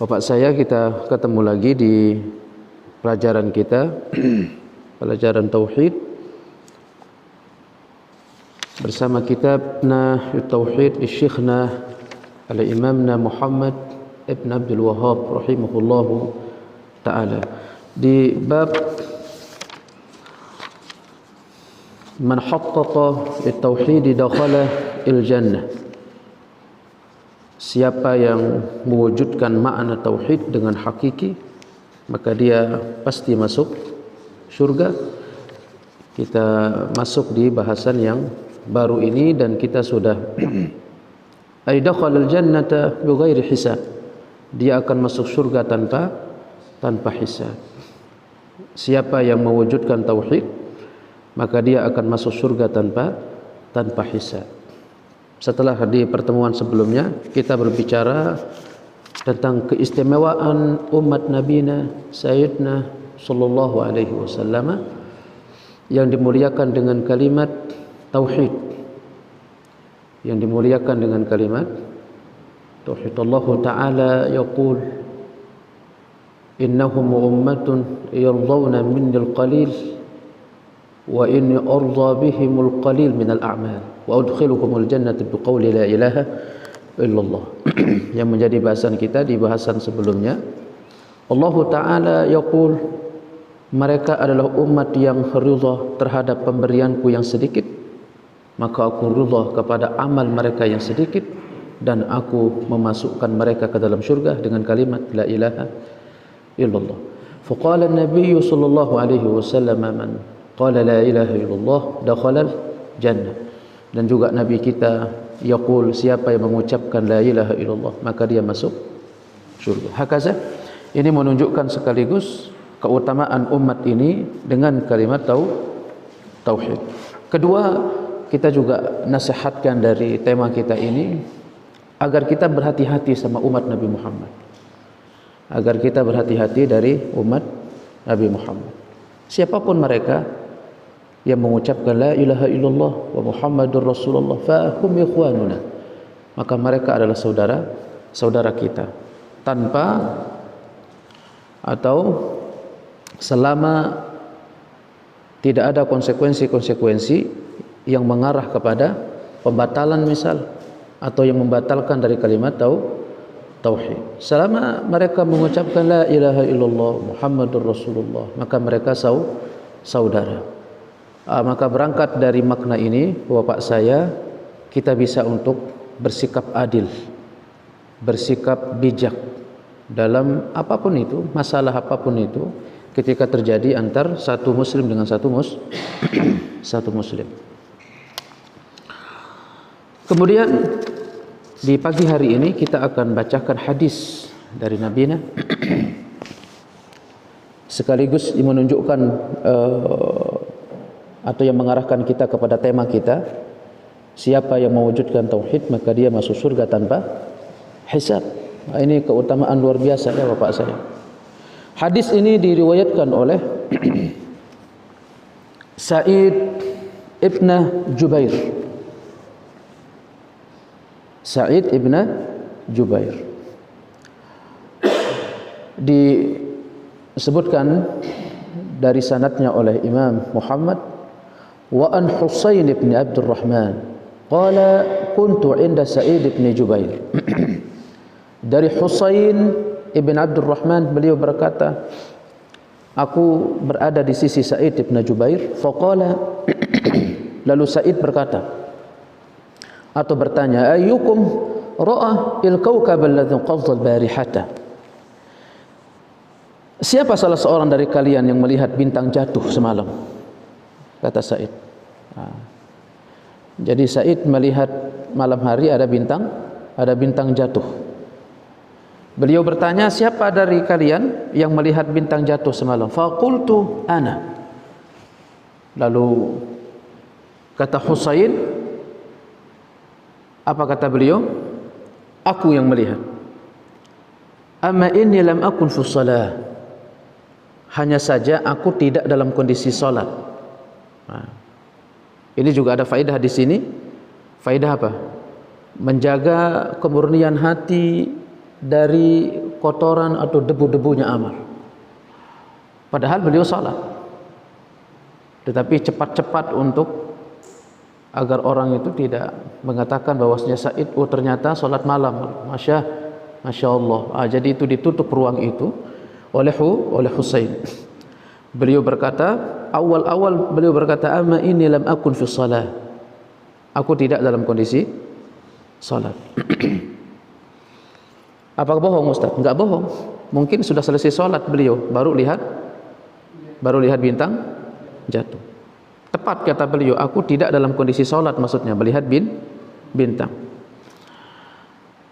Bapak saya, kita ketemu lagi di pelajaran kita, pelajaran Tauhid, bersama kitabna Tauhid di Syekhna Al-Imamna Muhammad Ibn Abdul Wahhab rahimahullahu ta'ala, di bab Man haqqaqa at-tauhid dakhala al-jannah. Siapa yang mewujudkan makna tauhid dengan hakiki, maka dia pasti masuk surga. Kita masuk di bahasan yang baru ini dan kita sudah ay dakhala al-jannata bighairi hisab. Dia akan masuk surga tanpa hisab. Siapa yang mewujudkan tauhid, maka dia akan masuk surga tanpa hisab. Setelah di pertemuan sebelumnya kita berbicara tentang keistimewaan umat Nabi Sayyidina sallallahu alaihi wasallam yang dimuliakan dengan kalimat tauhid. Yang dimuliakan dengan kalimat tauhid. Allah Ta'ala yaqul innahum ummatun yardawna minnil qalil wa inni arda bihimul qalil minal a'mal wa udkhiluhumul jannata biqauli la ilaha illallah. Yang menjadi bahasan kita di bahasan sebelumnya, Allah Ta'ala yaqul, mereka adalah umat yang ridha terhadap pemberianku yang sedikit, maka aku ridha kepada amal mereka yang sedikit, dan aku memasukkan mereka ke dalam syurga dengan kalimat la ilaha illallah. Faqala an-nabiy sallallahu alaihi wasallam man qala la ilaha illallah dakhala jannah. Dan juga Nabi kita yaqul, siapa yang mengucapkan la ilaha illallah maka dia masuk surga. Hakaza, ini menunjukkan sekaligus keutamaan umat ini dengan kalimat tauhid. Kedua, kita juga nasihatkan dari tema kita ini agar kita berhati-hati sama umat Nabi Muhammad. Agar kita berhati-hati dari umat Nabi Muhammad. Siapapun mereka yang mengucapkan la ilaha illallah wa Muhammadur Rasulullah fahum ikhwanuna, maka mereka adalah saudara kita, tanpa atau selama tidak ada konsekuensi-konsekuensi yang mengarah kepada pembatalan misal, atau yang membatalkan dari kalimat tauhid. Selama mereka mengucapkan la ilaha illallah Muhammadur Rasulullah, maka mereka saudara. Maka berangkat dari makna ini, Bapak saya, kita bisa untuk bersikap adil, bersikap bijak dalam apapun itu, masalah apapun itu, ketika terjadi antar satu muslim dengan satu muslim. Kemudian di pagi hari ini kita akan bacakan hadis dari Nabi sekaligus menunjukkan atau yang mengarahkan kita kepada tema kita, siapa yang mewujudkan tauhid maka dia masuk surga tanpa hisab. Ini keutamaan luar biasa ya Bapak saya. Hadis ini diriwayatkan oleh Sa'id ibn Jubair. Sa'id ibn Jubair disebutkan dari sanadnya oleh Imam Muhammad wa an Husain ibn Abdul Rahman qala kuntu inda Sa'id ibn Jubair. Dari Husain ibn Abdul Rahman, beliau berkata, aku berada di sisi Sa'id ibn Jubair. Faqala, lalu Sa'id berkata atau bertanya, ayyukum ra'a il-kawkab alladhi qadha al-barihata, siapa salah seorang dari kalian yang melihat bintang jatuh semalam? Kata Sa'id. Jadi Sa'id melihat malam hari ada bintang jatuh. Beliau bertanya, siapa dari kalian yang melihat bintang jatuh semalam? Faqultu ana. Lalu kata Husain, apa kata beliau? Aku yang melihat. Amma inni lam akun fi shalah. Hanya saja aku tidak dalam kondisi salat. Ini juga ada faedah di sini. Faedah apa? Menjaga kemurnian hati dari kotoran atau debu-debunya amal. Padahal beliau salat. Tetapi cepat-cepat untuk agar orang itu tidak mengatakan bahwasanya Said ternyata salat malam. Masya Allah. Jadi itu ditutup ruang itu oleh Husain. Beliau berkata, awal-awal beliau berkata, "Amma inni lam akun fi shalah." Aku tidak dalam kondisi salat. Apakah bohong Ustaz? Enggak bohong. Mungkin sudah selesai salat beliau baru lihat bintang jatuh. Tepat kata beliau, aku tidak dalam kondisi salat, maksudnya melihat bintang.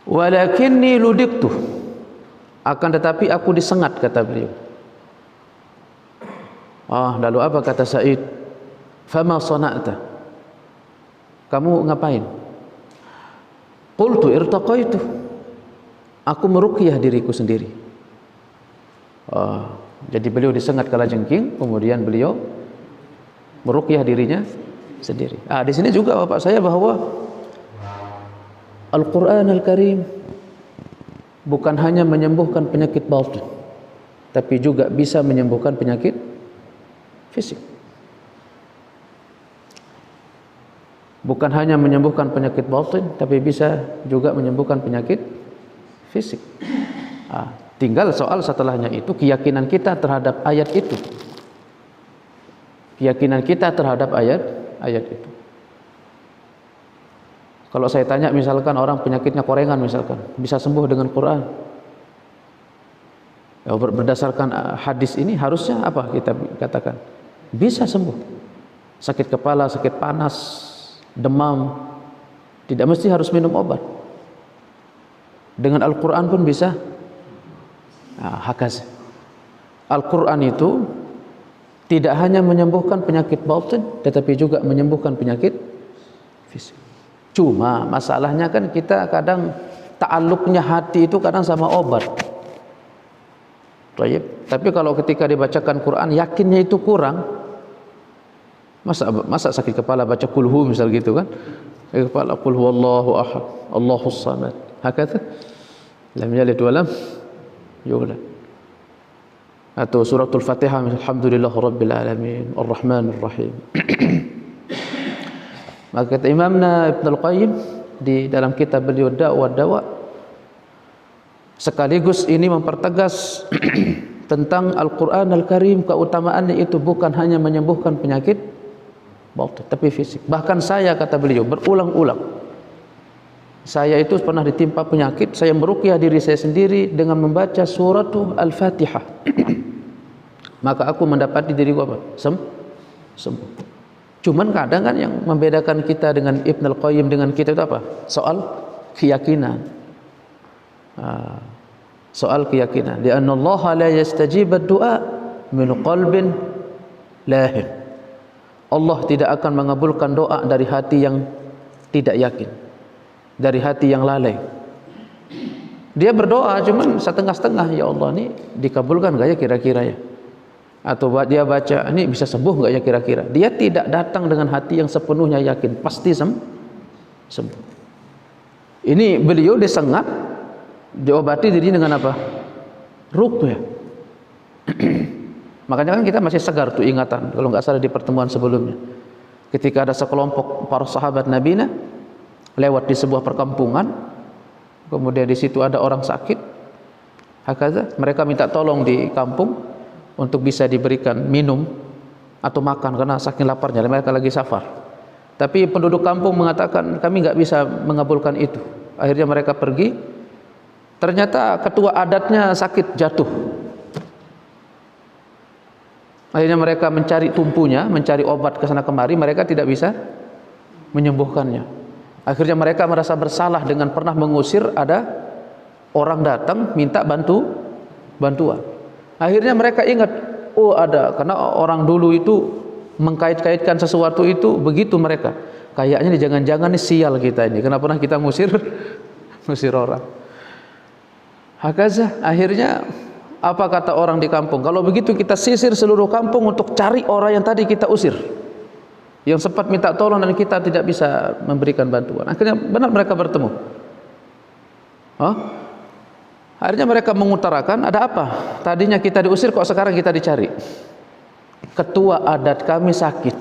Walakinni ludiktu, akan tetapi aku disengat, kata beliau. Lalu apa kata Said? Fama sana'ta, kamu ngapain? Qultu irtaqaitu, aku meruqyah diriku sendiri. Jadi beliau disengat kalajengking, kemudian beliau meruqyah dirinya sendiri. Di sini juga bapak saya bahwa Al-Quran Al-Karim bukan hanya menyembuhkan penyakit batin, tapi juga bisa menyembuhkan penyakit fisik. Bukan hanya menyembuhkan penyakit batin, tapi bisa juga menyembuhkan penyakit fisik. Tinggal soal setelahnya itu keyakinan kita terhadap ayat itu. Keyakinan kita terhadap ayat itu. Kalau saya tanya misalkan orang penyakitnya korengan misalkan, bisa sembuh dengan Quran? Ya, berdasarkan hadis ini harusnya apa kita katakan? Bisa sembuh. Sakit kepala, sakit panas, demam, tidak mesti harus minum obat. Dengan Al-Quran pun bisa. Hakaz. Al-Quran itu tidak hanya menyembuhkan penyakit batin, tetapi juga menyembuhkan penyakit fisik. Cuma masalahnya kan kita kadang ta'alluqnya hati itu kadang sama obat. Tapi kalau ketika dibacakan Quran yakinnya itu kurang. Masa sakit kepala baca kulhu misal gitu kan? Kepala qul huwallahu ahad, Allahus samad. Hakata lam yalid wa lam yulad. Atau suratul Fatihah, alhamdulillahirabbil alamin, arrahmanir rahim. Maka kata Imamna Ibnul Qayyim di dalam kitab beliau Dawa sekaligus ini mempertegas tentang Al-Quran Al-Karim, keutamaannya itu bukan hanya menyembuhkan penyakit batin, tapi fisik. Bahkan saya, kata beliau, berulang-ulang saya itu pernah ditimpa penyakit, saya meruqyah diri saya sendiri dengan membaca suratul Al-Fatihah. Maka aku mendapati diriku apa? Sembuh. Cuman kadang kan yang membedakan kita dengan Ibnul Qayyim dengan kita itu apa? Soal keyakinan. Soal keyakinan. Li'anna Allah la yastajib ad-du'a min qalbin lahin. Allah tidak akan mengabulkan doa dari hati yang tidak yakin, dari hati yang lalai. Dia berdoa cuman setengah-setengah, ya Allah, ini dikabulkan enggak ya kira-kira ya? Atau dia baca, ini bisa sembuh enggak ya kira-kira? Dia tidak datang dengan hati yang sepenuhnya yakin, pasti sembuh. Ini beliau disengat, diobati diri dengan apa? Ruqyah. Makanya kan kita masih segar tuh ingatan, kalau enggak salah di pertemuan sebelumnya. Ketika ada sekelompok para sahabat Nabi lewat di sebuah perkampungan, kemudian di situ ada orang sakit. Hakaza, mereka minta tolong di kampung untuk bisa diberikan minum atau makan karena saking laparnya, mereka lagi safar. Tapi penduduk kampung mengatakan kami enggak bisa mengabulkan itu. Akhirnya mereka pergi. Ternyata ketua adatnya sakit jatuh. Akhirnya mereka mencari tumpunya, mencari obat ke sana kemari, mereka tidak bisa menyembuhkannya. Akhirnya mereka merasa bersalah dengan pernah mengusir, ada orang datang minta bantuan. Akhirnya mereka ingat, ada, karena orang dulu itu mengkait-kaitkan sesuatu itu begitu mereka. Kayaknya jangan-jangan ini sial kita ini, kenapa pernah kita ngusir orang. Hakaza, akhirnya apa kata orang di kampung? Kalau begitu kita sisir seluruh kampung untuk cari orang yang tadi kita usir, yang sempat minta tolong dan kita tidak bisa memberikan bantuan. Akhirnya benar mereka bertemu. Akhirnya mereka mengutarakan, ada apa? Tadinya kita diusir, kok sekarang kita dicari? Ketua adat kami sakit,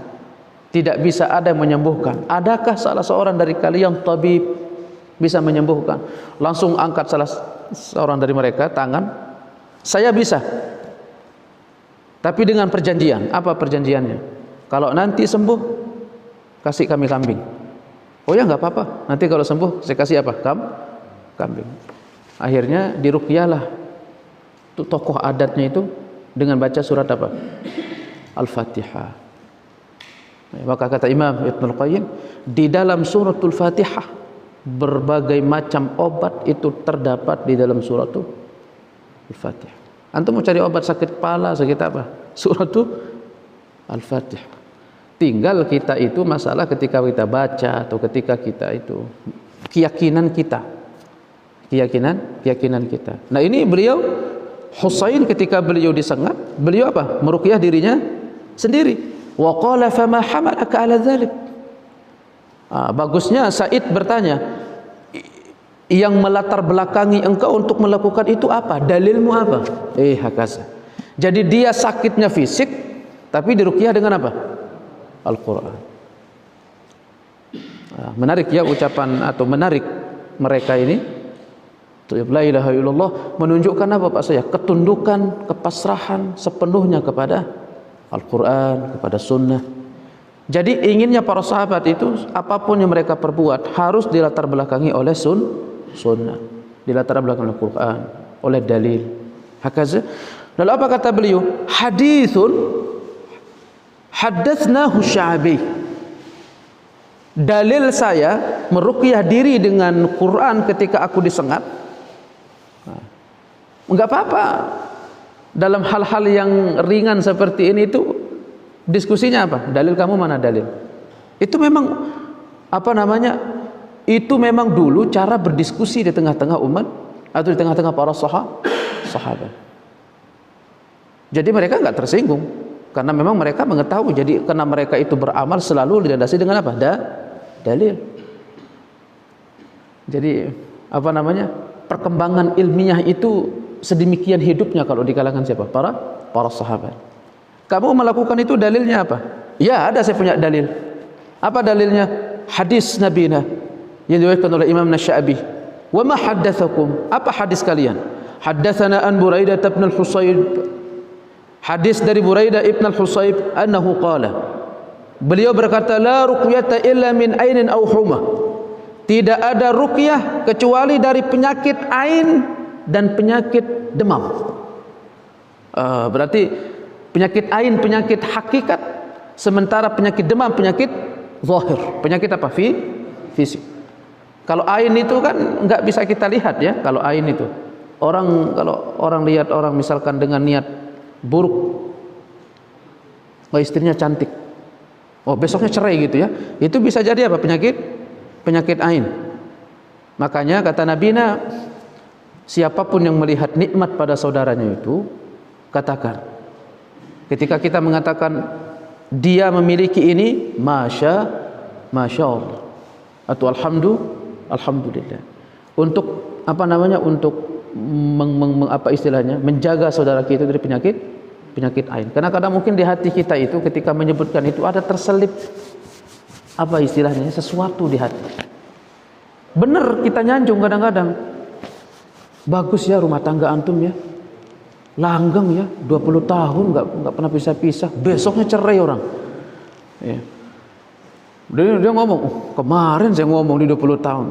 tidak bisa ada yang menyembuhkan. Adakah salah seorang dari kalian tabib bisa menyembuhkan? Langsung angkat salah seorang dari mereka tangan, saya bisa. Tapi dengan perjanjian. Apa perjanjiannya? Kalau nanti sembuh, kasih kami kambing. Oh ya, nggak apa-apa. Nanti kalau sembuh, saya kasih apa? Kambing. Akhirnya diruqyahlah itu tokoh adatnya itu dengan baca surat apa? Al-Fatihah. Maka kata Imam Ibnul Qayyim, di dalam suratul Fatihah berbagai macam obat itu terdapat di dalam suratul Al-Fatihah. Antum mau cari obat sakit kepala, sakit apa? Suratul Al-Fatihah. Tinggal kita itu masalah ketika kita baca atau ketika kita itu keyakinan kita. Keyakinan kita. Nah, ini beliau Husain ketika beliau disengat, beliau apa? Meruqyah dirinya sendiri. Wa qala fama hamalaka ala dzalik. Bagusnya Said bertanya, yang melatar belakangi engkau untuk melakukan itu apa? Dalilmu apa? Hakaza. Jadi dia sakitnya fisik tapi diruqyah dengan apa? Al-Qur'an. Menarik ya ucapan atau menarik mereka ini. La ilaha illallah menunjukkan apa Pak saya? Ketundukan, kepasrahan sepenuhnya kepada Al-Quran, kepada Sunnah. Jadi inginnya para sahabat itu apapun yang mereka perbuat harus dilatar belakangi oleh Sunnah, dilatar belakangi oleh Al-Quran, oleh dalil. Hakaza. Lalu apa kata beliau? Hadithun haddatsnahu Sya'bi. Dalil saya meruqyah diri dengan Quran ketika aku disengat. Enggak apa-apa. Dalam hal-hal yang ringan seperti ini itu diskusinya apa? Dalil kamu mana dalil? Itu memang apa namanya? Itu memang dulu cara berdiskusi di tengah-tengah umat atau di tengah-tengah para sahabat. Jadi mereka enggak tersinggung karena memang mereka mengetahui. Jadi karena mereka itu beramal selalu dilandasi dengan apa? Dalil. Jadi apa namanya? Perkembangan ilmiah itu sedemikian hidupnya kalau di kalangan siapa? Para sahabat. Kamu melakukan itu dalilnya apa? Ya, ada saya punya dalil. Apa dalilnya? Hadis Nabi yang diriwayatkan oleh Imam Sya'bi. Wa ma haddatsakum? Apa hadis kalian? Haddatsana an Buraidah bin al-Husayb. Hadis dari Buraidah ibn al-Husayb annahu qala. Beliau berkata, la ruqyata illa min ainin aw humah. Tidak ada ruqyah kecuali dari penyakit ain dan penyakit demam. Berarti penyakit ain penyakit hakikat, sementara penyakit demam penyakit zahir. Penyakit apa? Fisik. Kalau ain itu kan enggak bisa kita lihat ya. Kalau ain itu kalau orang lihat orang misalkan dengan niat buruk, istrinya cantik, besoknya cerai gitu ya, itu bisa jadi apa? Penyakit ain. Makanya kata Nabi, siapapun yang melihat nikmat pada saudaranya itu, katakan. Ketika kita mengatakan dia memiliki ini, masya Allah atau alhamdulillah. Untuk apa namanya? Untuk apa istilahnya? Menjaga saudara kita dari penyakit ain. Karena kadang mungkin di hati kita itu ketika menyebutkan itu ada terselip apa istilahnya? Sesuatu di hati. Bener kita nyanjung kadang-kadang. Bagus ya rumah tangga antum ya. Langgeng ya, 20 tahun enggak pernah pisah-pisah. Besoknya cerai orang. Ya. Dia ngomong, kemarin saya ngomong di 20 tahun.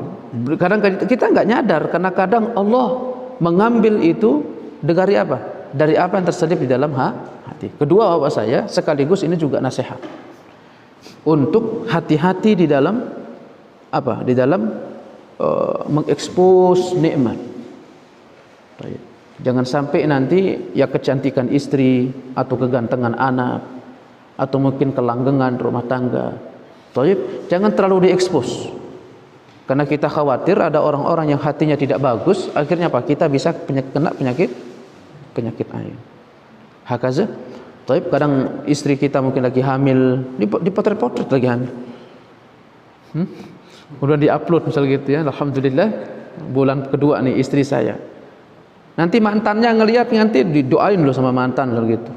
Kadang kita enggak nyadar karena kadang Allah mengambil itu dari apa? Dari apa yang terselip di dalam hati. Kedua bapak saya sekaligus ini juga nasihat. Untuk hati-hati di dalam apa? Di dalam mengekspos nikmat. Jangan sampai nanti ya kecantikan istri atau kegantengan anak atau mungkin kelanggengan rumah tangga. Jangan terlalu diekspos. Karena kita khawatir ada orang-orang yang hatinya tidak bagus, akhirnya apa? Kita bisa kena penyakit ain. Hakaza. Kadang istri kita mungkin lagi hamil, dipotret-potret lagi hamil. Udah diupload misal gitu ya. Alhamdulillah bulan kedua nih istri saya. Nanti mantannya ngelihat, nanti didoain loh sama mantan kalau gitu.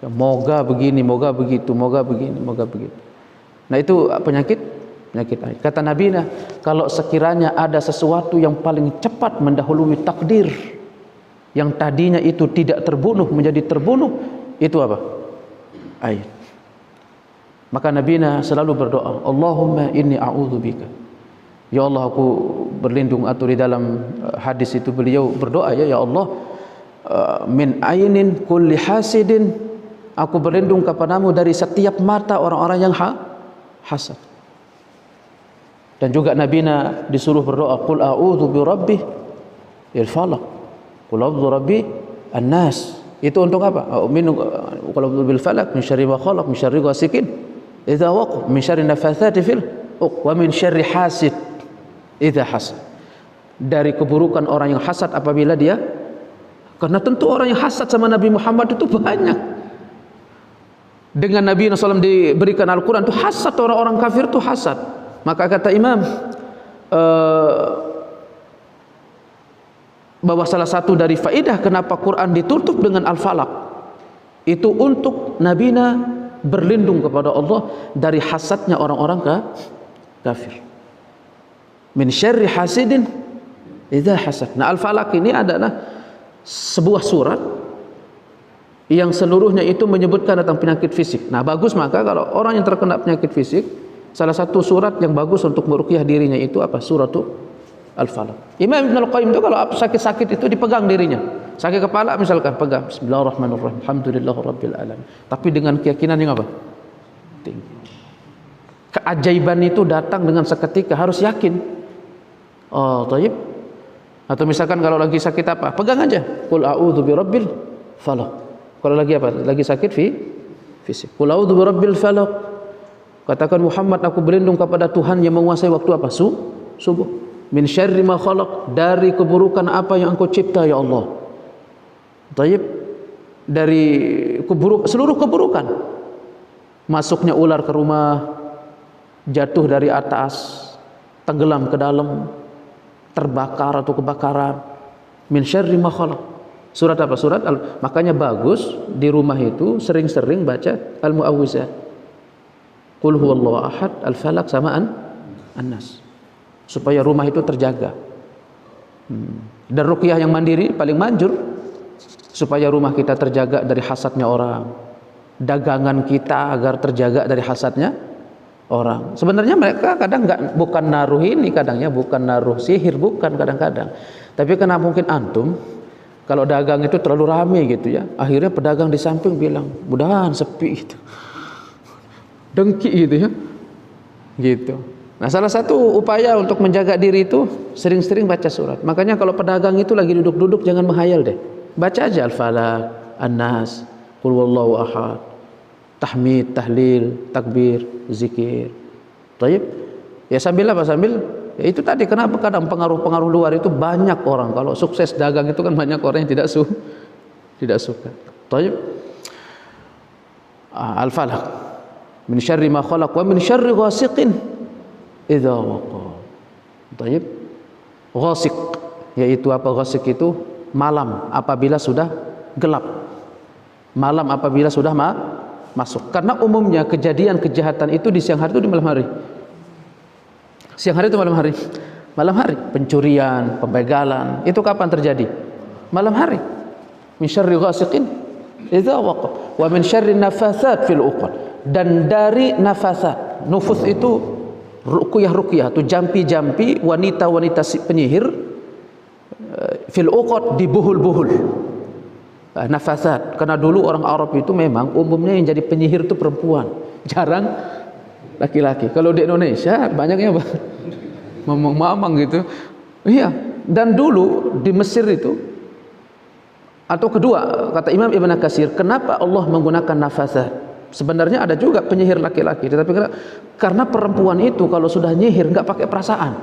Ya, moga begini, moga begitu, moga begini, moga begitu. Nah itu penyakit ain. Kata Nabi, kalau sekiranya ada sesuatu yang paling cepat mendahului takdir, yang tadinya itu tidak terbunuh menjadi terbunuh, itu apa? Ain. Maka Nabi selalu berdoa, Allahumma inni a'udzubika. Ya Allah, aku berlindung, atau di dalam hadis itu beliau berdoa, ya Allah, min ainin kulli hasidin, aku berlindung kepadamu dari setiap mata orang-orang yang hasad. Dan juga Nabi disuruh berdoa, qul a'udzu birabbil falaq, qul a'udzu birabbil nas. Itu untuk apa? Qul a'udzu bil falaq min syarri ma khalaq min syarri ghasikin idza waqab min syarri nafatsati fil uqad wa min syarri hasid idza hasad. Dari keburukan orang yang hasad apabila dia, karena tentu orang yang hasad sama Nabi Muhammad itu banyak. Dengan Nabi SAW diberikan Al-Quran itu hasad, orang-orang kafir itu hasad. Maka kata Imam bahwa salah satu dari faedah kenapa Quran ditutup dengan Al-Falaq itu untuk Nabi berlindung kepada Allah dari hasadnya orang-orang kafir. Min syarri hasidin idza hasad. Nah, Al-Falaq ini adalah sebuah surat yang seluruhnya itu menyebutkan tentang penyakit fisik. Nah, bagus maka kalau orang yang terkena penyakit fisik, salah satu surat yang bagus untuk meruqyah dirinya itu apa? Suratul Al-Falaq. Imam Ibnu Al-Qayyim itu kalau sakit-sakit itu dipegang dirinya. Sakit kepala misalkan, pegang Bismillahirrahmanirrahim, Alhamdulillahirabbil alamin. Tapi dengan keyakinan yang apa? Tinggi. Keajaiban itu datang dengan seketika, harus yakin. Oh, thayyib. Atau misalkan kalau lagi sakit apa? Pegang aja. Qul a'udzu birabbil falaq. Kalau lagi apa? Lagi sakit fisik. Qul a'udzu birabbil falaq. Katakan Muhammad, aku berlindung kepada Tuhan yang menguasai waktu apa? Subuh. Min syarri ma khalaq, dari keburukan apa yang Engkau cipta ya Allah. Taib, dari seluruh keburukan. Masuknya ular ke rumah, jatuh dari atas, tenggelam ke dalam, terbakar atau kebakaran. Min syarri ma khalaq. Surat apa? Makanya bagus di rumah itu sering-sering baca Al-Mu'awwizat. Qul huwallahu ahad, Al-Falaq sama An-Nas. Supaya rumah itu terjaga. Dan ruqyah yang mandiri paling manjur supaya rumah kita terjaga dari hasadnya orang. Dagangan kita agar terjaga dari hasadnya orang. Sebenarnya mereka kadang bukan naruh ini, kadangnya bukan naruh sihir, bukan kadang-kadang. Tapi karena mungkin antum kalau dagang itu terlalu ramai gitu ya, akhirnya pedagang di samping bilang, mudahan sepi gitu. Dengki gitu ya. Gitu. Nah, salah satu upaya untuk menjaga diri itu sering-sering baca surat. Makanya kalau pedagang itu lagi duduk-duduk jangan menghayal deh. Baca aja Al-Falaq, An-Nas, Qul huwallahu ahad, tahmid, tahlil, takbir, zikir. Baik. Ya sambil apa? Sambil ya itu tadi, kenapa kadang pengaruh-pengaruh luar itu banyak orang kalau sukses dagang itu kan banyak orang yang tidak suka. Baik. Al-Falaq. Min syarri ma khalaq wa min syarri ghasiqin idza waqab. Baik. Ghasiq yaitu apa? Ghasiq itu malam apabila sudah gelap. Malam apabila sudah masuk. Karena umumnya kejadian kejahatan itu di siang hari itu di malam hari. Siang hari itu malam hari. Malam hari pencurian, pembegalan, itu kapan terjadi? Malam hari. Min syarri ghasiqin idza waqab wa min syarri nafatsat fil uqad. Dan dari nafasat, nufus itu ruqyah itu jampi-jampi wanita-wanita penyihir fil uqad, di buhul-buhul. Nafasat, karena dulu orang Arab itu memang umumnya yang jadi penyihir itu perempuan, jarang laki-laki. Kalau di Indonesia banyaknya mamang gitu. Iya, dan dulu di Mesir itu, atau kedua kata Imam Ibn Katsir, kenapa Allah menggunakan nafasat? Sebenarnya ada juga penyihir laki-laki, tetapi karena perempuan itu kalau sudah nyihir nggak pakai perasaan.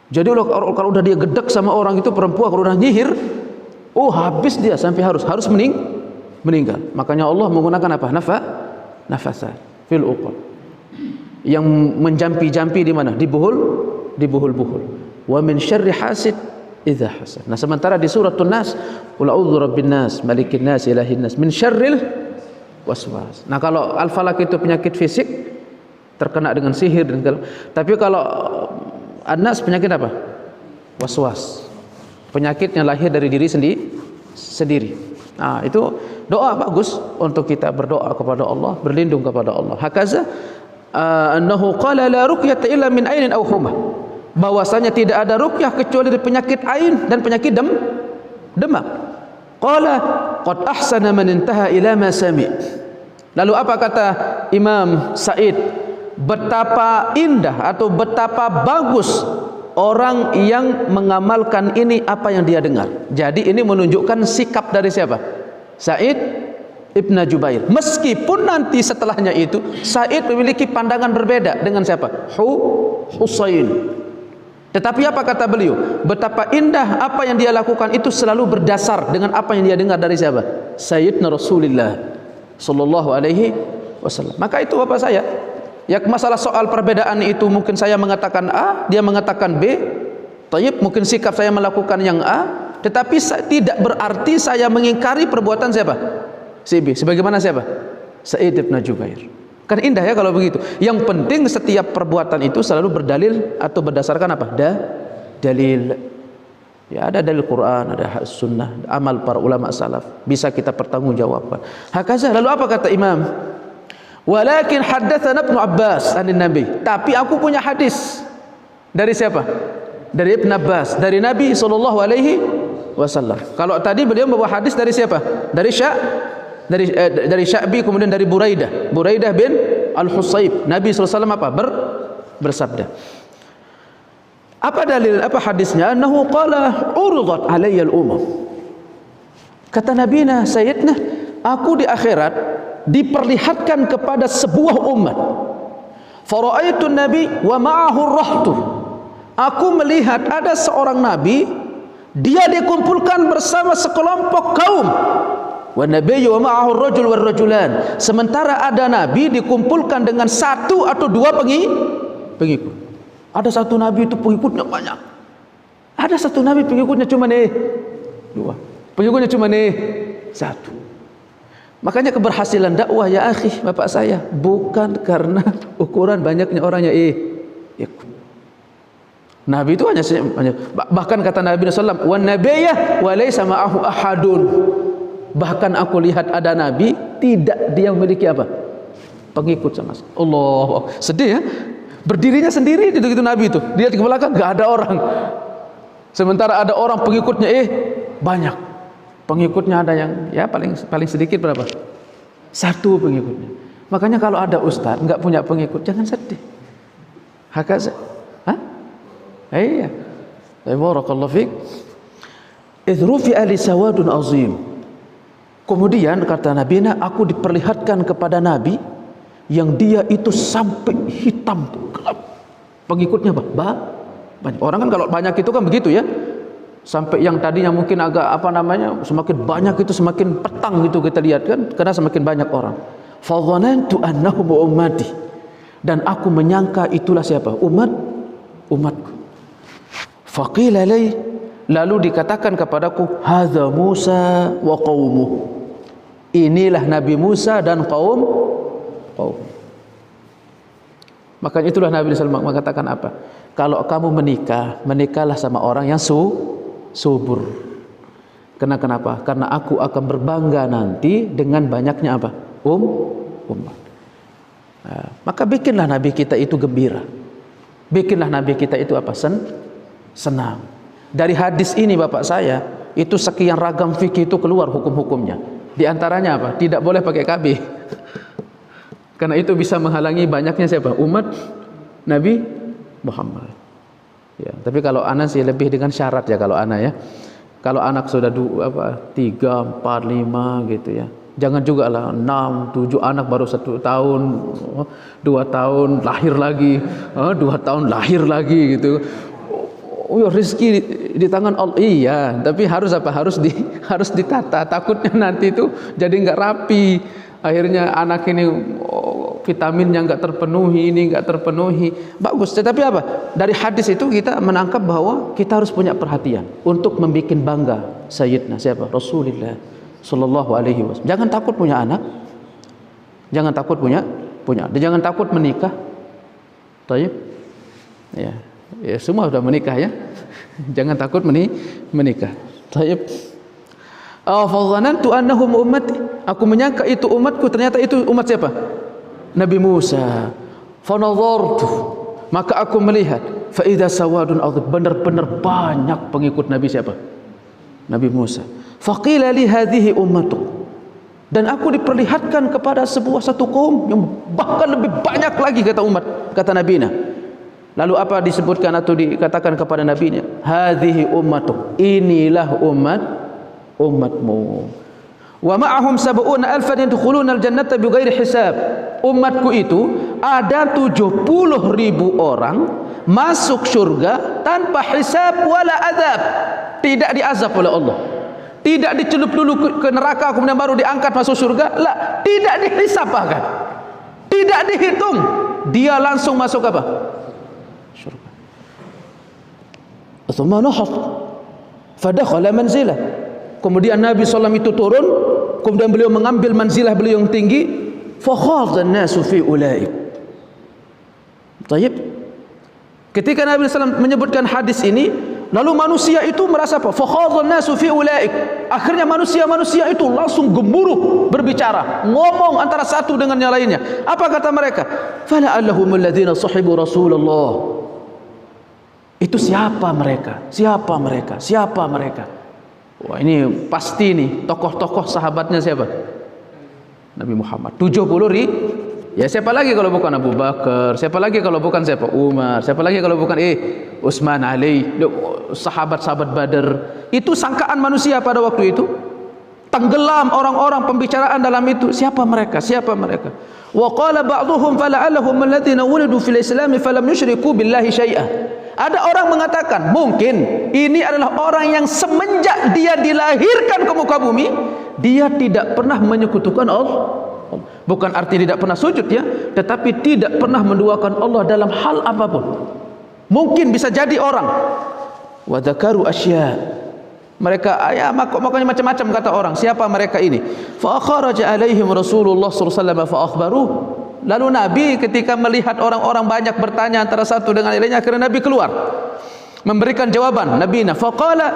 Jadi kalau udah dia gedek sama orang itu perempuan, kalau udah nyihir, oh habis dia sampai harus meninggal. Makanya Allah menggunakan apa? Nafasat fil uqad, yang menjampi-jampi di mana? Di buhul-buhul. Wa min syarri hasid idza hasan. Nah, sementara di suratun Nas, qul a'udzu birabbin nas, malikin nas, ilahin nas, min syarril waswas. Nah, kalau al-falaq itu penyakit fisik, terkena dengan sihir dan tapi kalau an-nas penyakit apa? Waswas. Penyakit yang lahir dari diri sendiri. Nah, itu doa bagus untuk kita berdoa kepada Allah, berlindung kepada Allah. Hakaza annahu qala la ruqyata illa min ainin aw humah. Bahwasanya tidak ada ruqyah kecuali dari penyakit ain dan penyakit demam. Qala qad ahsana man intaha ila ma sami'. Lalu apa kata Imam Sa'id? Betapa indah atau betapa bagus orang yang mengamalkan ini apa yang dia dengar. Jadi ini menunjukkan sikap dari siapa? Sa'id Ibn Jubair. Meskipun nanti setelahnya itu Sa'id memiliki pandangan berbeda dengan siapa? Husain. Tetapi apa kata beliau? Betapa indah apa yang dia lakukan itu selalu berdasar dengan apa yang dia dengar dari siapa? Sayyidina Rasulullah sallallahu alaihi wasallam. Maka itu bapak saya, ya, masalah soal perbedaan itu mungkin saya mengatakan A, dia mengatakan B. Tayyib, mungkin sikap saya melakukan yang A, tetapi tidak berarti saya mengingkari perbuatan siapa? Si B. Sebagaimana siapa? Sa'id bin Jubair. Kan indah ya kalau begitu. Yang penting setiap perbuatan itu selalu berdalil atau berdasarkan apa? Dalil. Ya, ada dalil Quran, ada sunnah, amal para ulama salaf. Bisa kita pertanggungjawabkan. Hakaza. Lalu apa kata Imam? Walakin haddatsana Ibnu Abbas anin Nabi. Tapi aku punya hadis. Dari siapa? Dari Ibnu Abbas, dari Nabi sallallahu alaihi wasallam. Kalau tadi beliau membawa hadis dari siapa? Dari Sya'bi, kemudian dari Buraidah bin Al-Husayb. Nabi sallallahu alaihi wasallam apa? Bersabda. Apa dalil, apa hadisnya? Annahu qala uridat alayya al-umam. Kata Nabi Sayyidina, aku di akhirat diperlihatkan kepada sebuah umat. Fara'aitu nabi wa ma'ahu rahtu. Aku melihat ada seorang nabi, dia dikumpulkan bersama sekelompok kaum. Wa nabiyyu wa ma'ahu ar-rajul war rajulan. Sementara ada nabi dikumpulkan dengan satu atau dua pengikut. Ada satu nabi itu pengikutnya banyak. Ada satu nabi pengikutnya cuma dua. Pengikutnya cuma satu. Makanya keberhasilan dakwah ya akhi, bapak saya, bukan karena ukuran banyaknya orang yang ikut. Nabi itu hanya bahkan kata Nabi sallallahu alaihi wasallam, "Wan nabiyyah wa laysa ma'ahu ahadun." Bahkan aku lihat ada nabi tidak dia memiliki apa? Pengikut sama sekali. Allah, sedih ya. Berdirinya sendiri gitu nabi itu. Dia di belakang enggak ada orang. Sementara ada orang pengikutnya banyak. Pengikutnya ada yang ya paling sedikit berapa? Satu pengikutnya. Makanya kalau ada ustaz enggak punya pengikut jangan sedih. Hakaza. Iya. Barakallahu fik. Idrufi ali sawadun azim. Kemudian kata Nabi, aku diperlihatkan kepada Nabi yang dia itu sampai hitam gelap. Pengikutnya banyak. Orang kan kalau banyak itu kan begitu ya. Sampai yang tadinya mungkin agak semakin banyak itu semakin petang gitu kita lihat kan, karena semakin banyak orang. Fa dhanantu annahum ummati. Dan aku menyangka itulah siapa? Umatku. Faqila lai, lalu dikatakan kepadaku, hadza Musa wa qaumuh. Inilah Nabi Musa dan kaum. Makanya itulah Nabi sallallahu alaihi wasallam mengatakan apa? Kalau kamu menikahlah sama orang yang subur. Kenapa? Karena aku akan berbangga nanti dengan banyaknya apa? Umat. Nah, maka bikinlah Nabi kita itu gembira. Bikinlah Nabi kita itu apa? Senang. Dari hadis ini bapak saya, itu sekian ragam fikih itu keluar hukum-hukumnya. Di antaranya apa? Tidak boleh pakai KB. Karena itu bisa menghalangi banyaknya siapa? Umat Nabi Muhammad. Ya, tapi kalau anak sih lebih dengan syarat ya kalau anak ya. Kalau anak sudah 3, 4, 5 gitu ya. Jangan juga lah 6, 7 anak baru 1 tahun, 2 tahun lahir lagi, 2 tahun lahir lagi gitu. Oh, rezeki di tangan Allah. Iya, tapi harus apa? Harus ditata. Takutnya nanti itu jadi enggak rapi. Akhirnya anak ini vitaminnya nggak terpenuhi, ini nggak terpenuhi. Bagus, tetapi apa? Dari hadis itu kita menangkap bahwa kita harus punya perhatian untuk membuat bangga Sayyidina siapa? Rasulullah Sallallahu Alaihi Wasallam. Jangan takut punya anak, jangan takut punya, dan jangan takut menikah. Tayyib, ya, semua sudah menikah ya. Jangan takut menikah. Tayyib. Fadhanantu annahum ummati. Aku menyangka itu umatku, ternyata itu umat siapa? Nabi Musa. Fanadhartu, maka aku melihat fa idza sawadun adhim, benar-benar banyak pengikut Nabi siapa? Nabi Musa. Faqila li hadhihi ummatu, dan aku diperlihatkan kepada satu kaum yang bahkan lebih banyak lagi kata umat, kata Nabi-Nya. Lalu apa disebutkan atau dikatakan kepada Nabi-Nya? Hadhihi ummatu, inilah umatmu. Wa ma'ahum sab'una alfan yadkhuluna al-jannata bighairi hisab. Umatku itu ada 70.000 orang masuk surga tanpa hisab wala azab. Tidak diazab oleh Allah. Tidak dicelup dulu ke neraka kemudian baru diangkat masuk surga. La, tidak dihisab bahkan. Tidak dihitung. Dia langsung masuk apa? Surga. Thumma nahat fadakhala manzilah. Kemudian Nabi SAW itu turun, kemudian beliau mengambil manzilah beliau yang tinggi. Fakhadha an-nasu fi ulaik. Baik. Ketika Nabi SAW menyebutkan hadis ini, lalu manusia itu merasa apa? Fakhadha an-nasu fi ulaik. Akhirnya manusia itu langsung gemuruh berbicara, ngomong antara satu dengan yang lainnya. Apa kata mereka? Fala'allahumul ladzina sahibu Rasulullah. Itu siapa mereka? Siapa mereka? Siapa mereka? Wah, ini pasti nih tokoh-tokoh sahabatnya siapa? Nabi Muhammad. 70.000. Ya siapa lagi kalau bukan Abu Bakar? Siapa lagi kalau bukan siapa? Umar. Siapa lagi kalau bukan Utsman, Ali, sahabat-sahabat Badar. Itu sangkaan manusia pada waktu itu. Tenggelam orang-orang pembicaraan dalam itu. Siapa mereka? Siapa mereka? Wa qala ba'dhum fala'allahum alladziina wulidu fil Islam falam yusyriku billahi syai'an. Ada orang mengatakan mungkin ini adalah orang yang semenjak dia dilahirkan ke muka bumi dia tidak pernah menyekutukan Allah. Bukan arti tidak pernah sujud ya, tetapi tidak pernah menduakan Allah dalam hal apapun. Mungkin bisa jadi orang wa dzakaru asya. Mereka makanya macam-macam kata orang. Siapa mereka ini? Fa kharaja alaihim Rasulullah sallallahu alaihi wasallam fa akhbaruh. Lalu Nabi ketika melihat orang-orang banyak bertanya antara satu dengan lainnya, akhirnya Nabi keluar memberikan jawaban. Nabi faqala,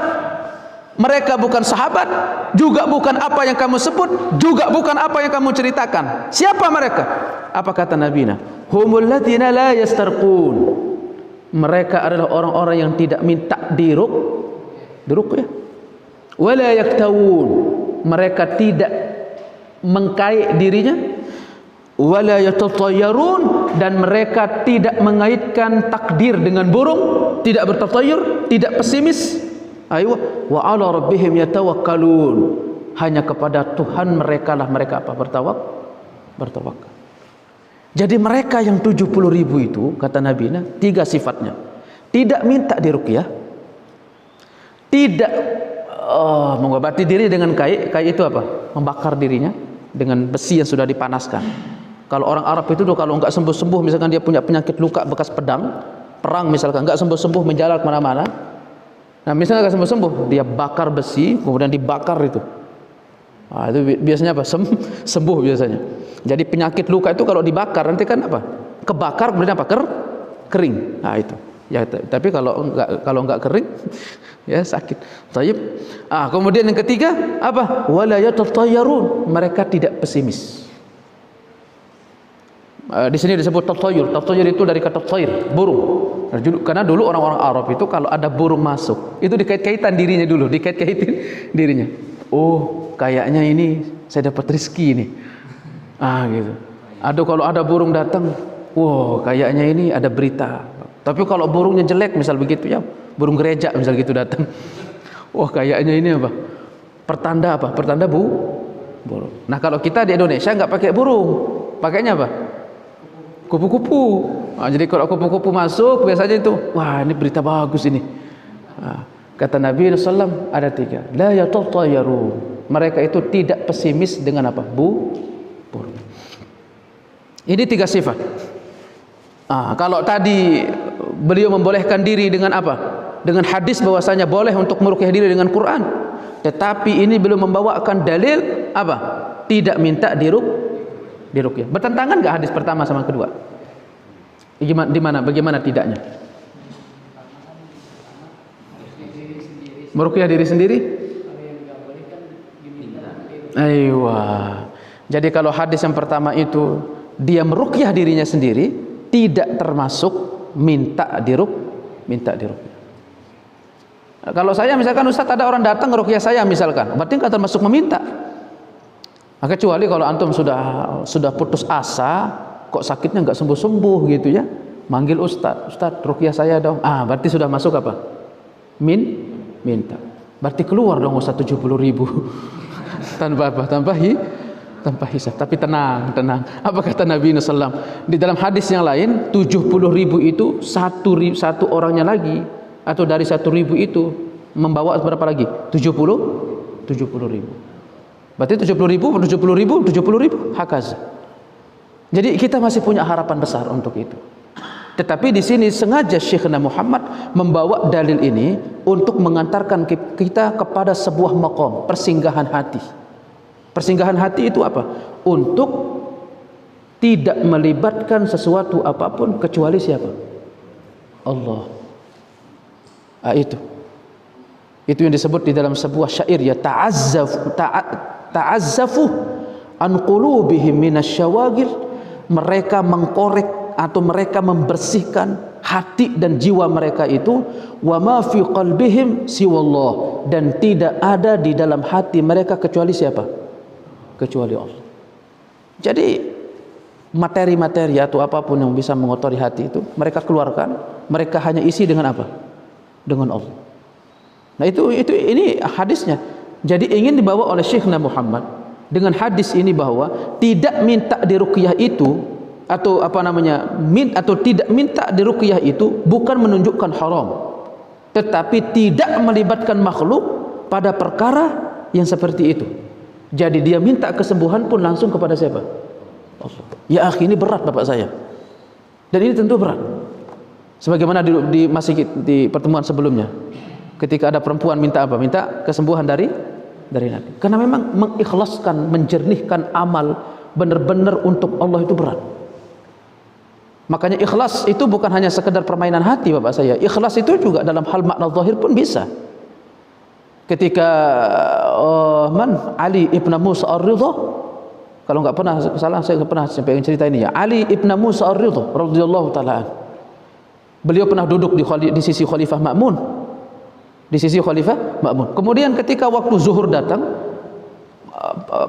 mereka bukan sahabat, juga bukan apa yang kamu sebut, juga bukan apa yang kamu ceritakan. Siapa mereka? Apa kata Nabi? Humul ladzina la yastarqun. Mereka adalah orang-orang yang tidak minta diruqyah. Wala yaktawun. Mereka tidak mengkait dirinya. Wala yatatayyarun, dan mereka tidak mengaitkan takdir dengan burung, tidak bertatayyur, tidak pesimis. Aywa wa ala rabbihim yatawakkalun. Hanya kepada Tuhan mereka lah mereka apa? Bertawakal. Jadi mereka yang 70.000 itu kata Nabi, 3 sifatnya. Tidak minta diruqyah, tidak mengobati diri dengan kai itu apa? Membakar dirinya dengan besi yang sudah dipanaskan. Kalau orang Arab itu kalau enggak sembuh-sembuh, misalkan dia punya penyakit luka bekas perang misalkan, enggak sembuh-sembuh menjalar kemana-mana. Nah misalnya enggak sembuh-sembuh, dia bakar besi, kemudian dibakar itu. Nah, itu biasanya apa? Sembuh biasanya. Jadi penyakit luka itu kalau dibakar nanti kan apa? Kebakar kemudian apa? Kering. Nah itu. Ya, tapi kalau enggak kering ya sakit. Tayyib. Kemudian yang ketiga apa? Wala yatatayyarun. Mereka tidak pesimis. Di sini disebut tatayyur. Tatayyur itu dari kata tayr, burung. Karena dulu orang-orang Arab itu kalau ada burung masuk, itu dikait-kaitan dirinya dulu, dikait-kaitin dirinya. Oh, kayaknya ini saya dapat rezeki nih. Gitu. Aduh, kalau ada burung datang, wow, kayaknya ini ada berita. Tapi kalau burungnya jelek, misal begitu ya, burung gereja misal gitu datang. Wah, kayaknya ini apa? Pertanda apa? Pertanda burung. Nah, kalau kita di Indonesia nggak pakai burung, pakainya apa? Kupu-kupu. Jadi kalau kupu-kupu masuk biasanya itu, wah ini berita bagus ini. Kata Nabi SAW ada 3. La yatatayyarun. Mereka itu tidak pesimis dengan apa? Burung. Ini 3 sifat. Kalau tadi beliau membolehkan diri dengan apa? Dengan hadis bahwasanya boleh untuk meruqyah diri dengan Quran. Tetapi ini belum membawakan dalil apa? Tidak minta diruqyah. Bertentangan enggak hadis pertama sama kedua? Bagaimana tidaknya? Meruqyah diri sendiri? Aywa. Jadi kalau hadis yang pertama itu dia meruqyah dirinya sendiri, tidak termasuk minta diruqyah. Kalau saya misalkan Ustaz, ada orang datang ngeruqyah saya misalkan, berarti enggak termasuk meminta. Kecuali kalau antum sudah putus asa, kok sakitnya enggak sembuh-sembuh gitu ya, manggil Ustaz ruqyah saya dong. Berarti sudah masuk apa? Minta. Berarti keluar dong Ustaz 70.000 tanpa apa? Tanpa hisab. Tapi tenang. Apa kata Nabi SAW? Di dalam hadis yang lain, 70.000 itu satu orangnya lagi, atau dari 1.000 itu membawa berapa lagi? 70.000. Berarti 70.000 hakaza. Jadi kita masih punya harapan besar untuk itu. Tetapi di sini sengaja Syekhna Muhammad membawa dalil ini untuk mengantarkan kita kepada sebuah maqam, persinggahan hati. Persinggahan hati itu apa? Untuk tidak melibatkan sesuatu apapun kecuali siapa? Allah. Itu yang disebut di dalam sebuah syair ya, ta'azzafu an qulubihim minasyawagir. Mereka mengkorek atau mereka membersihkan hati dan jiwa mereka itu, wa ma fi qalbihim siwallah, dan tidak ada di dalam hati mereka kecuali siapa? Kecuali Allah. Jadi materi-materi atau apapun yang bisa mengotori hati itu mereka keluarkan, mereka hanya isi dengan apa? Dengan Allah. Nah ini hadisnya. Jadi ingin dibawa oleh Syekhna Muhammad dengan hadis ini bahwa tidak minta diruqyah itu atau tidak minta diruqyah itu bukan menunjukkan haram, tetapi tidak melibatkan makhluk pada perkara yang seperti itu. Jadi dia minta kesembuhan pun langsung kepada siapa? Allah. Ya akhi, ini berat bapak saya. Dan ini tentu berat. Sebagaimana di pertemuan sebelumnya, ketika ada perempuan minta apa? Minta kesembuhan dari Nabi. Karena memang mengikhlaskan, menjernihkan amal benar-benar untuk Allah itu berat. Makanya ikhlas itu bukan hanya sekedar permainan hati bapak saya. Ikhlas itu juga dalam hal makna zahir pun bisa. Ketika Ali ibn Musa ar-Ridha, kalau enggak pernah salah saya pernah sampaikan cerita ini ya. Ali ibn Musa ar-Ridha radhiyallahu taala. Beliau pernah duduk di sisi Khalifah Ma'mun. Di sisi Khalifah Ma'mun. Kemudian ketika waktu zuhur datang,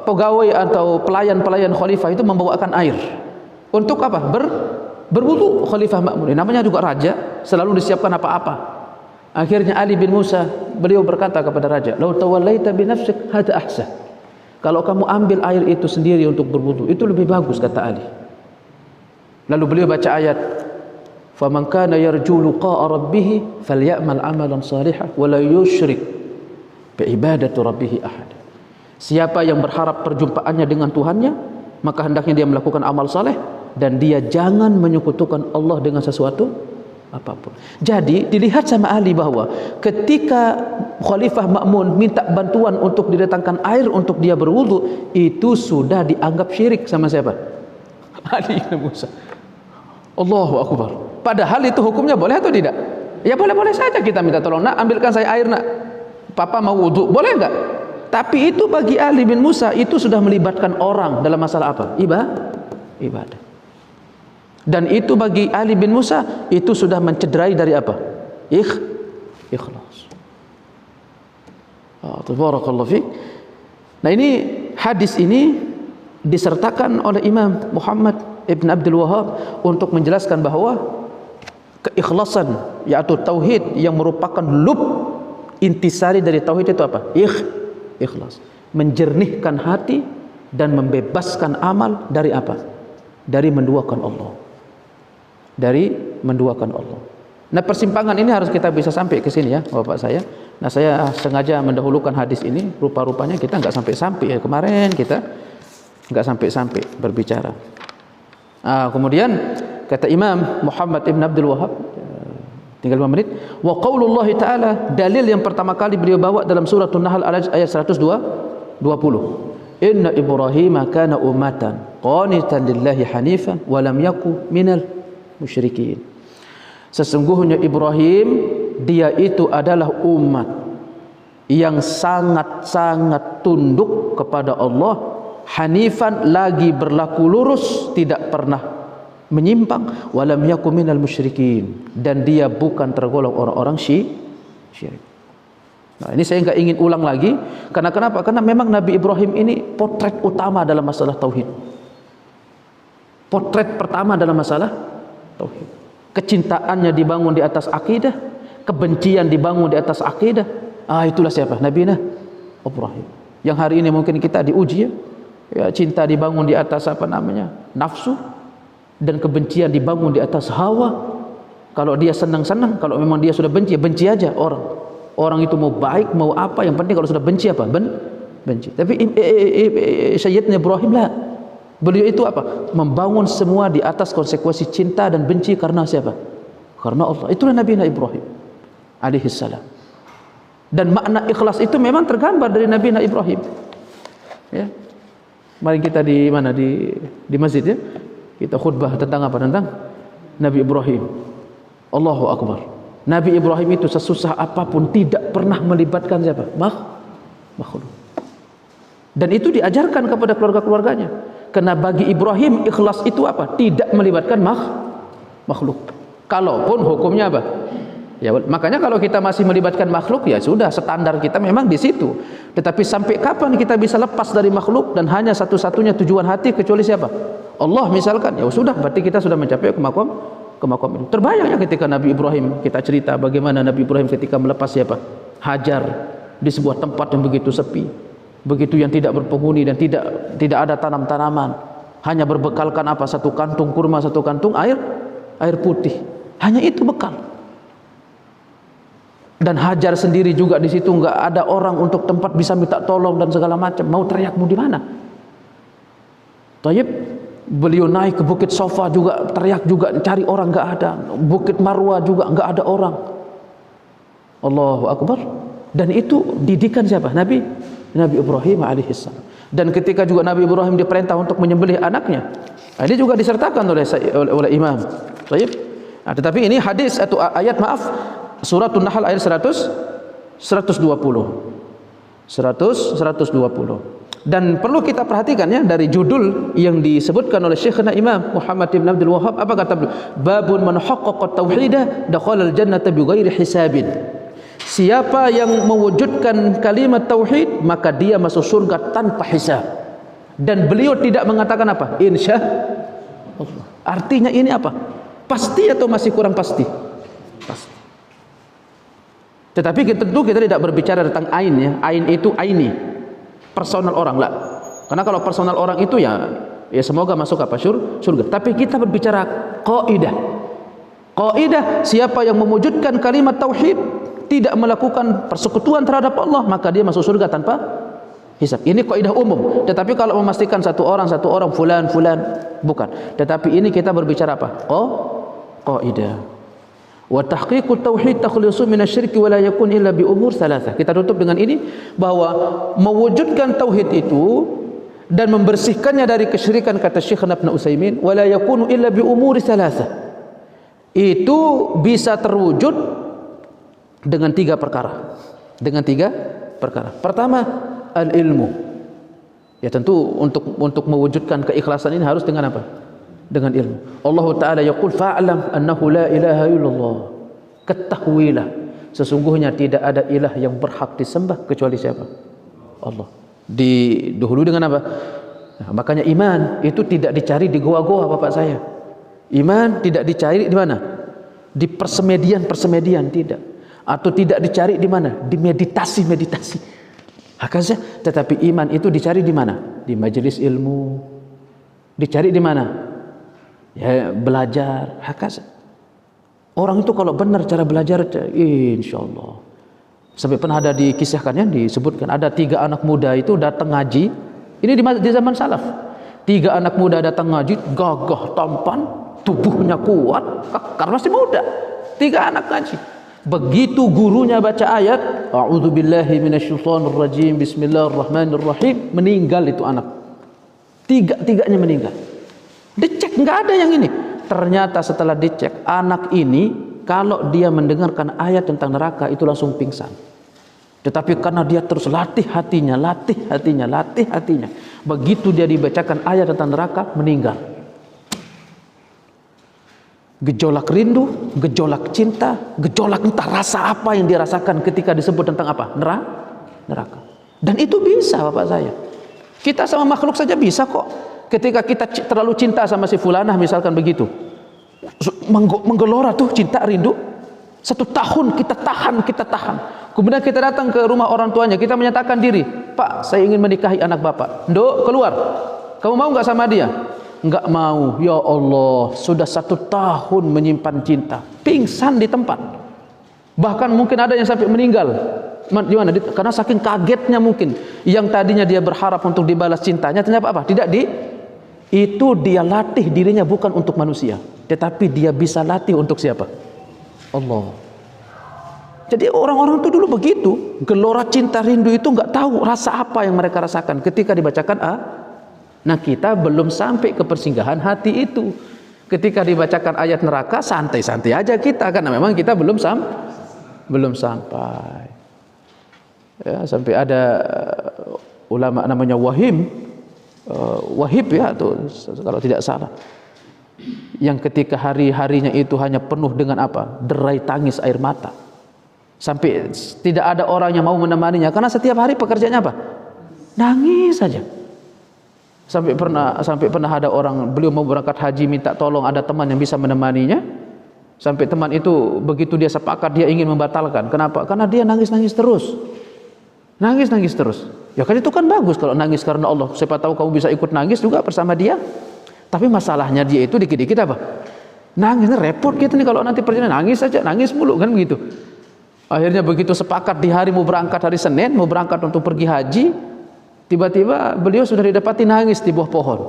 pegawai atau pelayan-pelayan khalifah itu membawakan air. Untuk apa? Berwudu Khalifah Ma'mun. Namanya juga raja, selalu disiapkan apa-apa. Akhirnya Ali bin Musa, beliau berkata kepada raja, "Lau tawallaita bi nafsik hada ahsan." Kalau kamu ambil air itu sendiri untuk berwudu, itu lebih bagus, kata Ali. Lalu beliau baca ayat, "Faman kana yarju liqa'a rabbih falyamal 'amalan shalihan wa la yusyrik bi ibadati rabbih ahad." Siapa yang berharap perjumpaannya dengan Tuhannya, maka hendaknya dia melakukan amal saleh dan dia jangan menyekutukan Allah dengan sesuatu apapun. Jadi dilihat sama Ali bahwa ketika Khalifah Ma'mun minta bantuan untuk didatangkan air untuk dia berwudu, itu sudah dianggap syirik sama siapa? Ali bin Musa. Allahu Akbar. Padahal itu hukumnya boleh atau tidak? Ya boleh-boleh saja kita minta tolong, nak ambilkan saya air nak, papa mau wudu, boleh enggak? Tapi itu bagi Ali bin Musa itu sudah melibatkan orang dalam masalah apa? Ibadah. Dan itu bagi Ali bin Musa itu sudah mencederai dari apa? Ikhlas. Tabarakallahu fiik. Nah ini hadis ini disertakan oleh Imam Muhammad Ibn Abdul Wahhab untuk menjelaskan bahwa keikhlasan yaitu tauhid yang merupakan lub intisari dari tauhid itu apa? Ikhlas. Menjernihkan hati dan membebaskan amal dari apa? Dari menduakan Allah. Nah persimpangan ini harus kita bisa sampai ke sini ya bapak saya. Nah saya sengaja mendahulukan hadis ini, rupa-rupanya kita nggak sampai-sampai ya, kemarin kita nggak sampai-sampai berbicara. Kemudian kata Imam Muhammad ibn Abdul Wahhab, tinggal 5 menit. Wa qaulullah ta'ala, dalil yang pertama kali beliau bawa dalam surah An-Nahl ayat 120. Inna Ibrahim kana ummatan qanitan lillahi hanifan wa lam yaku minal musyrikin. Sesungguhnya Ibrahim, dia itu adalah umat yang sangat-sangat tunduk kepada Allah, hanifan, lagi berlaku lurus, tidak pernah menyimpang, walam yakum minal musyrikin, dan dia bukan tergolong orang-orang syirik. Nah, ini saya enggak ingin ulang lagi, karena kenapa? Karena memang Nabi Ibrahim ini potret utama dalam masalah tauhid. Potret pertama dalam masalah tauhid. Kecintaannya dibangun di atas akidah, kebencian dibangun di atas akidah. Itulah siapa? Nabi Ibrahim. Yang hari ini mungkin kita diuji ya, cinta dibangun di atas nafsu, dan kebencian dibangun di atas hawa. Kalau dia senang-senang, kalau memang dia sudah benci, benci aja orang itu mau baik mau apa, yang penting kalau sudah benci benci. Tapi Sayyidina Ibrahim lah, beliau itu membangun semua di atas konsekuensi cinta dan benci karena siapa? Karena Allah. Itulah Nabi Ibrahim alaihi salam. Dan makna ikhlas itu memang tergambar dari Nabi Ibrahim. Ya. Mari kita di mana, di masjid ya, kita khutbah tentang apa? Tentang Nabi Ibrahim. Allahu Akbar. Nabi Ibrahim itu sesusah apapun tidak pernah melibatkan siapa? Makhluk. Dan itu diajarkan kepada keluarga-keluarganya. Karena bagi Ibrahim ikhlas itu apa? Tidak melibatkan makhluk. Kalaupun hukumnya apa? Ya, makanya kalau kita masih melibatkan makhluk, ya sudah, standar kita memang di situ. Tetapi sampai kapan kita bisa lepas dari makhluk dan hanya satu-satunya tujuan hati kecuali siapa? Allah misalkan, ya sudah, berarti kita sudah mencapai ke makom itu. Terbayang ya ketika Nabi Ibrahim, kita cerita bagaimana Nabi Ibrahim ketika melepas siapa? Hajar di sebuah tempat yang begitu sepi, begitu yang tidak berpenghuni dan tidak ada tanam-tanaman, hanya berbekalkan satu kantung kurma, satu kantung air putih, hanya itu bekal. Dan Hajar sendiri juga di situ nggak ada orang untuk tempat bisa minta tolong dan segala macam. Mau teriak mau di mana? Tayyib, beliau naik ke Bukit Sofa juga teriak juga, cari orang nggak ada. Bukit Marwah juga nggak ada orang. Allahu Akbar. Dan itu didikan siapa? Nabi Ibrahim alaihissalam. Dan ketika juga Nabi Ibrahim diperintah untuk menyembelih anaknya, ini juga disertakan oleh Imam. Tayyib. Tetapi ini hadis atau ayat Surat An-Nahl ayat 120. Dan perlu kita perhatikan ya, dari judul yang disebutkan oleh Syekhna Imam Muhammad ibn Abdul Wahhab, apa kata beliau? Babun man haqqaqa tauhidah dakhala al-jannata bighairi hisabin. Siapa yang mewujudkan kalimat tauhid, maka dia masuk surga tanpa hisab. Dan beliau tidak mengatakan apa? Insya Allah. Artinya ini apa? Pasti atau masih kurang pasti? Pasti. Tetapi tentu kita tidak berbicara tentang ain ya. Ain itu aini, personal orang lah. Karena kalau personal orang itu ya semoga masuk surga. Tapi kita berbicara kaidah. Kaidah, siapa yang mewujudkan kalimat tauhid, tidak melakukan persekutuan terhadap Allah, maka dia masuk surga tanpa hisab. Ini kaidah umum. Tetapi kalau memastikan satu orang fulan bukan. Tetapi ini kita berbicara apa? Kaidah. Wa tahqiqut tauhid takhlisu minasyirki wa la yakun illa bi umur thalathah. Kita tutup dengan ini bahwa mewujudkan tauhid itu dan membersihkannya dari kesyirikan, kata Syekh Ibnu Utsaimin, wa la yakunu illa bi umuri thalathah. Itu bisa terwujud dengan 3 perkara. Pertama, al-ilmu. Ya tentu untuk mewujudkan keikhlasan ini harus dengan apa? Dengan ilmu. Allah Ta'ala yaqul fa'lam annahu la ilaha illallah. Ketahuilah sesungguhnya tidak ada ilah yang berhak disembah kecuali siapa? Allah. Didahului dengan apa? Nah, makanya iman itu tidak dicari di goa-goa bapak saya. Iman tidak dicari di mana? Di persemedian tidak. Atau tidak dicari di mana? Di meditasi. Hakaza, tetapi iman itu dicari di mana? Di majelis ilmu. Dicari di mana? Ya belajar. Hakaza. Orang itu kalau benar cara belajar, insyaallah. Sampai pernah ada dikisahkan ya, disebutkan ada 3 anak muda itu datang ngaji. Ini di zaman salaf. 3 anak muda datang ngaji, gagah, tampan, tubuhnya kuat, karena masih muda. 3 anak ngaji. Begitu gurunya baca ayat, a'udzubillahi minasyaitonirrajim, bismillahirrahmanirrahim, meninggal itu anak. 3-tiganya meninggal. Dicek, nggak ada yang ini. Ternyata setelah dicek, anak ini kalau dia mendengarkan ayat tentang neraka itu langsung pingsan. Tetapi karena dia terus latih hatinya, begitu dia dibacakan ayat tentang neraka, meninggal. Gejolak rindu, gejolak cinta, gejolak entah rasa apa yang dirasakan ketika disebut tentang apa? Neraka. Dan itu bisa, Bapak saya. Kita sama makhluk saja bisa kok. Ketika kita terlalu cinta sama si fulanah misalkan begitu, menggelora tuh cinta rindu. 1 tahun kita tahan. Kemudian kita datang ke rumah orang tuanya, kita menyatakan diri, Pak, saya ingin menikahi anak Bapak. Nduk, keluar. Kamu mau nggak sama dia? Nggak mau. Ya Allah, sudah 1 tahun menyimpan cinta, pingsan di tempat. Bahkan mungkin ada yang sampai meninggal. Gimana? Karena saking kagetnya mungkin. Yang tadinya dia berharap untuk dibalas cintanya, ternyata apa? Itu dia latih dirinya bukan untuk manusia, tetapi dia bisa latih untuk siapa? Allah. Jadi orang-orang itu dulu begitu, gelora cinta rindu itu nggak tahu rasa apa yang mereka rasakan ketika dibacakan Nah, kita belum sampai ke persinggahan hati itu. Ketika dibacakan ayat neraka, santai-santai aja kita, karena memang kita belum sampai. Ya, sampai ada ulama namanya Wahib ya, tuh kalau tidak salah, yang ketika hari-harinya itu hanya penuh dengan apa? Derai tangis air mata. Sampai tidak ada orang yang mau menemaninya, karena setiap hari pekerjaannya apa? Nangis saja. Sampai pernah ada orang, beliau mau berangkat haji, minta tolong ada teman yang bisa menemaninya. Sampai teman itu begitu dia sepakat, dia ingin membatalkan. Kenapa? Karena dia nangis-nangis terus. Ya kan itu kan bagus kalau nangis karena Allah. Siapa tahu kamu bisa ikut nangis juga bersama dia. Tapi masalahnya dia itu dikit-dikit apa? Nangis, repot gitu nih kalau nanti perjalanan nangis saja, nangis mulu kan begitu. Akhirnya begitu sepakat di hari mau berangkat hari Senin, mau berangkat untuk pergi haji, tiba-tiba beliau sudah didapati nangis di bawah pohon.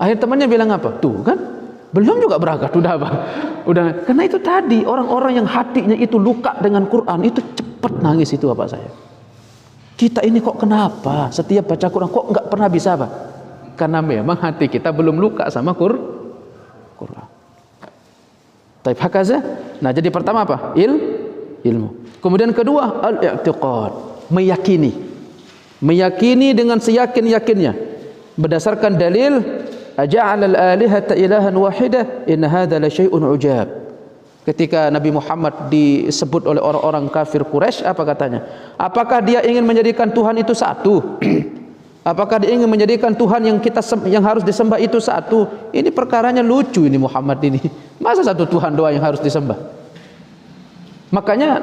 Akhir temannya bilang apa? Tuh kan, belum juga berangkat udah apa? Udah. Karena itu tadi orang-orang yang hatinya itu luka dengan Quran itu cepat nangis itu Bapak saya. Kita ini kok kenapa setiap baca Quran kok nggak pernah bisa apa? Karena memang hati kita belum luka sama Quran. Taib hakaza. Nah, jadi pertama apa? Ilmu. Kemudian kedua, al-i'tiqad, meyakini dengan seyakin-yakinnya berdasarkan dalil, aja'al al-alihata ilahan wahidah in hadza la syai'un ujab. Ketika Nabi Muhammad disebut oleh orang-orang kafir Quraisy, apa katanya? Apakah dia ingin menjadikan Tuhan itu satu? Apakah dia ingin menjadikan Tuhan yang harus disembah itu satu? Ini perkaranya lucu ini Muhammad ini. Masa satu Tuhan doa yang harus disembah? Makanya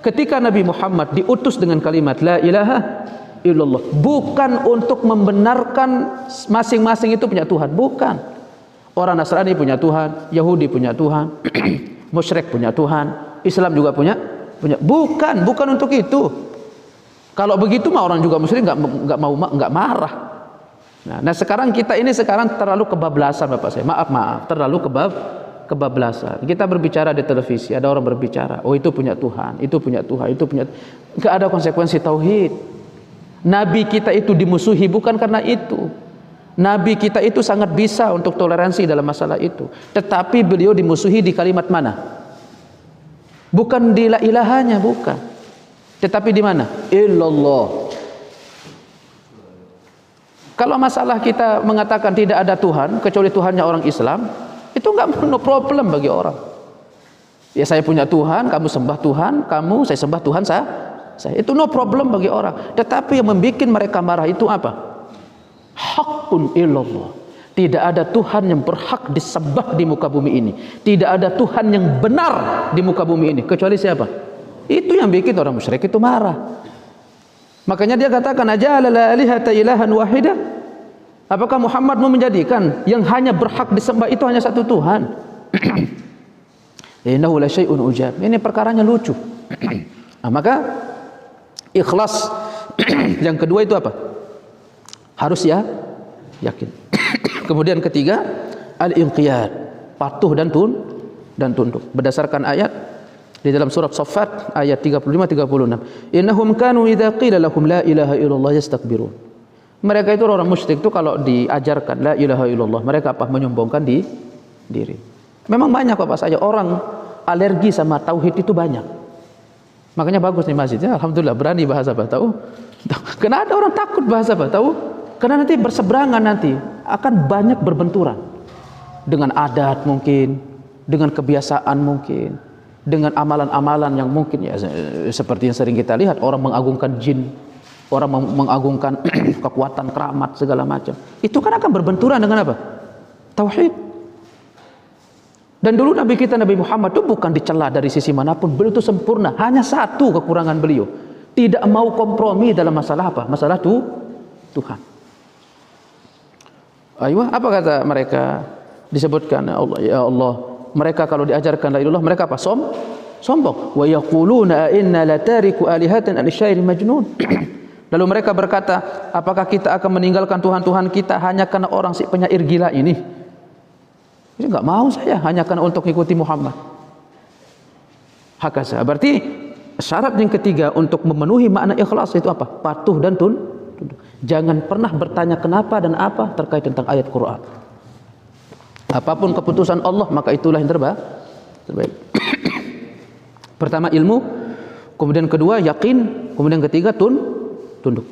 ketika Nabi Muhammad diutus dengan kalimat la ilaha illallah, bukan untuk membenarkan masing-masing itu punya Tuhan, bukan. Orang Nasrani punya Tuhan, Yahudi punya Tuhan, musyrik punya Tuhan, Islam juga punya. Bukan untuk itu. Kalau begitu mah orang juga musyrik nggak marah. Nah, sekarang kita ini terlalu kebablasan Bapak saya. Maaf, terlalu kebablasan. Kita berbicara di televisi, ada orang berbicara, oh itu punya Tuhan, itu punya Tuhan, itu punya. Enggak ada konsekuensi tauhid. Nabi kita itu dimusuhi bukan karena itu. Nabi kita itu sangat bisa untuk toleransi dalam masalah itu. Tetapi beliau dimusuhi di kalimat mana? Bukan di la ilahanya, bukan. Tetapi di mana? Illallah. Kalau masalah kita mengatakan tidak ada Tuhan kecuali Tuhannya orang Islam, itu enggak no problem bagi orang. Ya saya punya Tuhan, kamu sembah Tuhan, saya sembah Tuhan saya. Itu no problem bagi orang. Tetapi yang membuat mereka marah itu apa? Hakun illallah. Tidak ada Tuhan yang berhak disembah di muka bumi ini. Tidak ada Tuhan yang benar di muka bumi ini kecuali siapa? Itu yang bikin orang musyrik itu marah. Makanya dia katakan aja la alihata ilahan wahidah. Apakah Muhammad mau menjadikan yang hanya berhak disembah itu hanya satu Tuhan? Innahu la syai'un ujab. Ini perkaranya lucu. Nah, maka ikhlas yang kedua itu apa? Harus ya yakin. Kemudian ketiga, al-inqiyad, patuh dan tunduk. Berdasarkan ayat di dalam surat Shaffat ayat 35-36. Innahum kanu idza qila lahum la ilaha illallah yastakbirun. Mereka itu orang musyrik itu kalau diajarkan la ilaha illallah, mereka apa? Menyombongkan diri. Memang banyak Bapak saya orang alergi sama tauhid itu banyak. Makanya bagus nih masjidnya, alhamdulillah berani bahasa apa? Tahu? Karena ada orang takut bahasa apa? Tahu? Karena nanti berseberangan, nanti akan banyak berbenturan dengan adat mungkin, dengan kebiasaan mungkin, dengan amalan-amalan yang mungkin ya seperti yang sering kita lihat, orang mengagungkan jin, orang mengagungkan kekuatan keramat segala macam. Itu kan akan berbenturan dengan apa? Tauhid. Dan dulu Nabi kita Nabi Muhammad itu bukan dicela dari sisi manapun, beliau itu sempurna. Hanya satu kekurangan beliau, tidak mau kompromi dalam masalah apa? Masalah Tuhan. Ayo, apa kata mereka? Disebutkan ya Allah, mereka kalau diajarkan la ilallah mereka apa? Sombong. Wa yaquluna inna latariku alihatin al-syair majnun. Lalu mereka berkata, apakah kita akan meninggalkan Tuhan-Tuhan kita hanya karena orang si penyair gila ini? Ini enggak mau saya hanya karena untuk ikuti Muhammad. Hakaza. Berarti syarat yang ketiga untuk memenuhi makna ikhlas itu apa? Patuh dan tunduk. Jangan pernah bertanya kenapa dan apa terkait tentang ayat Quran. Apapun keputusan Allah maka itulah yang terbaik. Pertama ilmu, kemudian kedua yakin, kemudian ketiga tunduk.